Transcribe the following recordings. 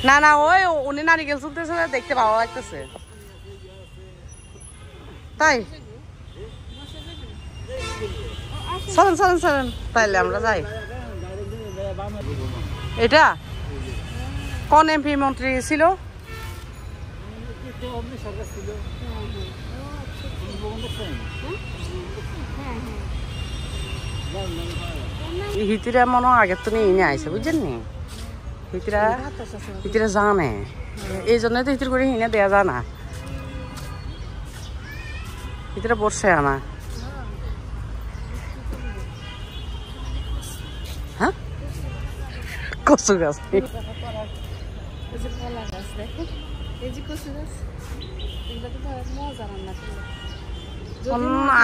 না না ওই উনি নারিকেল চলতেছে দেখতে ভালো লাগতেছে তাই চলেন চলেন চলেন তাইলে আমরা যাই এটা কোন এমপি মন্ত্রী ছিল হিতিরা মনে আগের তো নিয়ে আইসে বুঝছেন নি হিতিরা জানে এই জন্য তো হিতির করে হিনে দেয়া যায় না হিতিরা বসে আনা হ্যাঁ কচু গাছ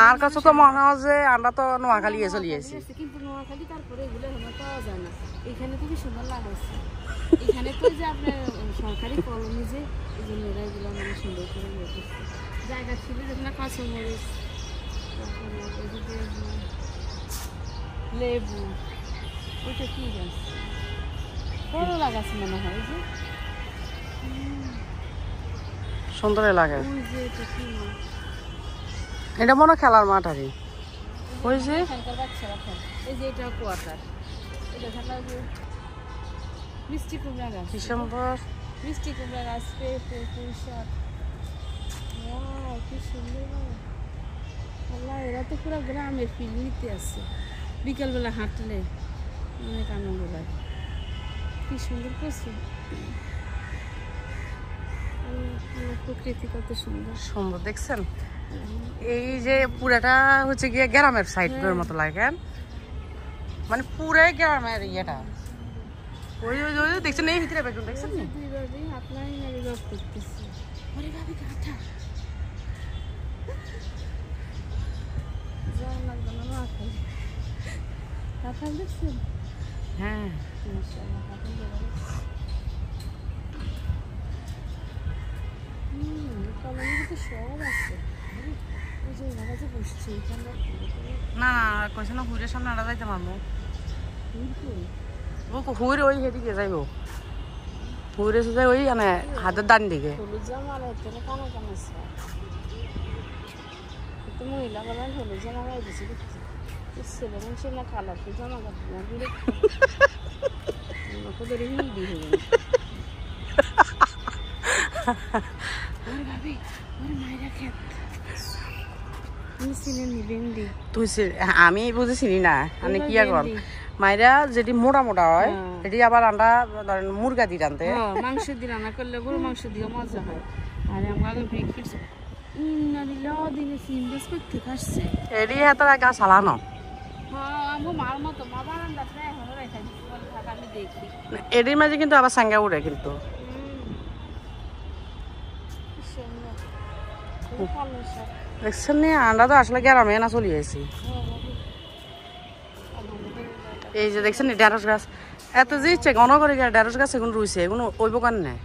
আর কাছে তো মনে হয় যে আমরা তো নোয়াখালী চলে আসি কিন্তু নোয়াখালী তারপরে এগুলো আমার পাওয়া যায় না এখানে তো কি সুন্দর লাগাচ্ছে এখানে তো যে আপনার সরকারি কলোনি যে এই জন্য এরা এগুলো মানে সুন্দর করে রেখেছে জায়গা ছিল যেখানে কাঁচামরিচ লেবু ওইটা কি গাছ বড় লাগাচ্ছে মনে হয় যে সুন্দর লাগে এটা মনে খেলার মাঠ আর ওই যে এই যে এটা কোয়ার্টার এটা খেলা যে মিষ্টি কুমড়া গাছ ডিসেম্বর মিষ্টি কুমড়া গাছ পেঁপে পুঁইশাক কি সুন্দর আল্লাহ এরা তো পুরো গ্রামের ফিল নিতে আসছে বিকালবেলা হাঁটলে অনেক আনন্দ লাগে কি সুন্দর করছে প্রকৃতি কত সুন্দর সুন্দর দেখছেন এই যে পুরাটা হচ্ছে গিয়ে গ্রামের সাইডের মতো লাগে মানে পুরাই গ্রামের ইয়েটা ওই ওই ওই দেখছেন এই ভিতরে বেগুন দেখছেন না আপনারই নাকি জব করতেছে ওরে ভাবি কাঁঠা যাও লাগবে না মাথায় কাঁঠাল দেখছেন হ্যাঁ মাশাআল্লাহ কাঁঠাল দেওয়া কলোনিতে তো সব আছে ওই যে ওরা যে বসছে এখানে না না কইছে না হুইরের সামনে আড়া যাইতে মারবো ও হুইর ওই হেদিকে যাইবো হুইরে যাই ওই মানে হাতের ডান দিকে হলুদ জামা লাইতে না কানা কানা আছে তো মহিলা বলেন হলুদ জামা লাই দিছি দেখছি ছেলে মানুষের না কালারফুল জামা কাপড় না দিলে আমাকে ধরে হিন্দি হয়ে ওরে ভাবি ওরে মায়েরা খেত আমি বুঝে চিনি না মানে কি আর মাইরা যেটি মোটা মোটা হয় সেটি আবার আমরা ধরেন মুরগা দিয়ে রানতে মাংস দিয়ে রান্না করলে গরু মাংস দিয়ে মজা হয় আর আমরা দিনে সিনবেস করতে খাচ্ছে এটি হাতারা গা চালানো এটির মাঝে কিন্তু আবার সাঙ্গা উড়ে কিন্তু দেখছেন নি আমরা তো আসলে গ্রামে না চলে আসি এই যে দেখছেন ঢেঁড়স গাছ এত যে ইচ্ছে ঘন করে ঢেঁড়স গাছ এখন রুইছে এখন ওই বোকান নেই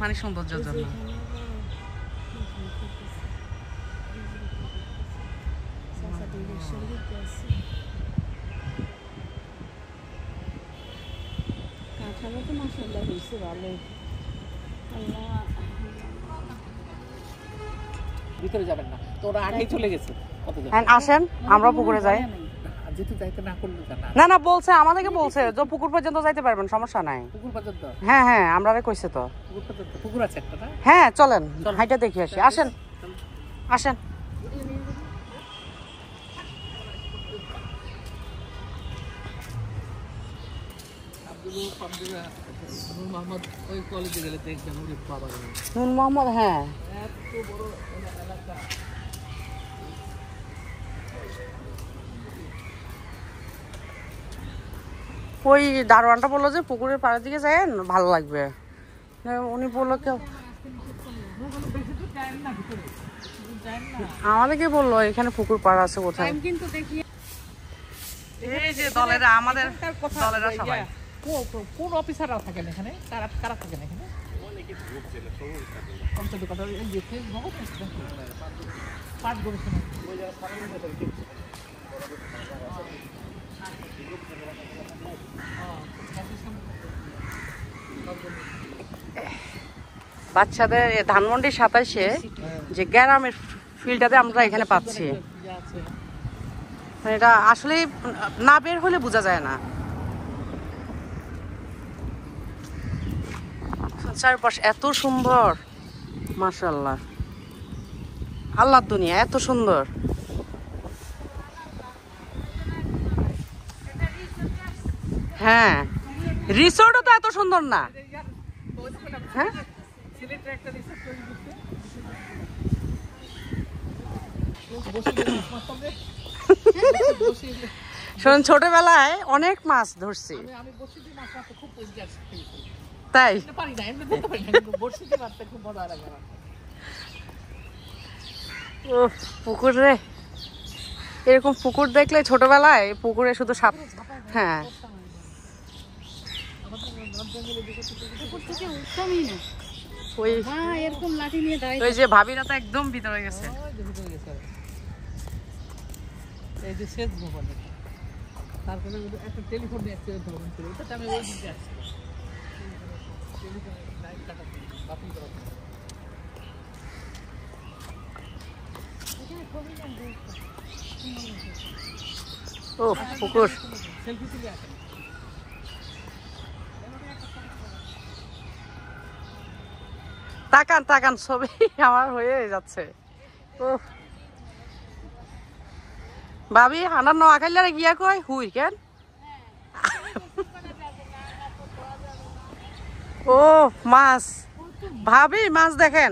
মানে সৌন্দর্যের জন্য ভিতরে যাবেন না তো ওরা আগেই চলে গেছে আসেন আমরা পুকুরে যাই যেতে যাইতে না করলে না না বলছে আমাদেরকে বলছে যে পুকুর পর্যন্ত যাইতে পারবেন সমস্যা নাই পুকুর পর্যন্ত হ্যাঁ হ্যাঁ আমরা কইছে তো পুকুর পর্যন্ত পুকুর আছে একটা না হ্যাঁ চলেন হাইটা দেখি আসি আসেন আসেন নূর মোহাম্মদ ওই কলেজে গেলে দেখবেন ওই বাবা নূর মোহাম্মদ হ্যাঁ এত বড় এলাকা ওই দারোয়ানটা বললো যে পুকুরের পাড়ের দিকে যায়েন ভালো লাগবে উনি বললো কেউ আমাদেরকে বললো এখানে পুকুর পাড় আছে কোথায় এই যে দলেরা আমাদের দলেরা সবাই কোন অফিসাররা থাকেন এখানে কারা কারা থাকেন এখানে পাঁচ গবেষণা বাচ্চাদের ধানমন্ডির 27-এ যে গ্রামের ফিল্ডটাতে আমরা এখানে পাচ্ছি, মানে এটা আসলে না বের হলে বোঝা যায় না। চারপাশ এত সুন্দর, মাশাআল্লাহ, আল্লাহর দুনিয়া এত সুন্দর। হ্যাঁ, রিসোর্টও তো এত সুন্দর না। হ্যাঁ, শোন, ছোটবেলায় অনেক মাছ ধরছি, তাই পুকুর রে, এরকম পুকুর দেখলে ছোটবেলায় পুকুরে শুধু সাপ। হ্যাঁ, ওই যে ভাবিরা তো একদম ভিতরে গেছে। এই যে শেষ ভবন, তারপরে একটা টেলিফোন অ্যাক্সিডেন্ট ভবন ছিল, ওটাতে আমি ওই দিকে আসছি। ও পুকুর, সেলফি তুলে আসেন। তাকান তাকান, ছবি আমার হয়ে যাচ্ছে। ও ভাবি, হানার নোয়াখাইলারে গিয়া কয় হুই কেন? ও মাছ, ভাবি মাছ দেখেন।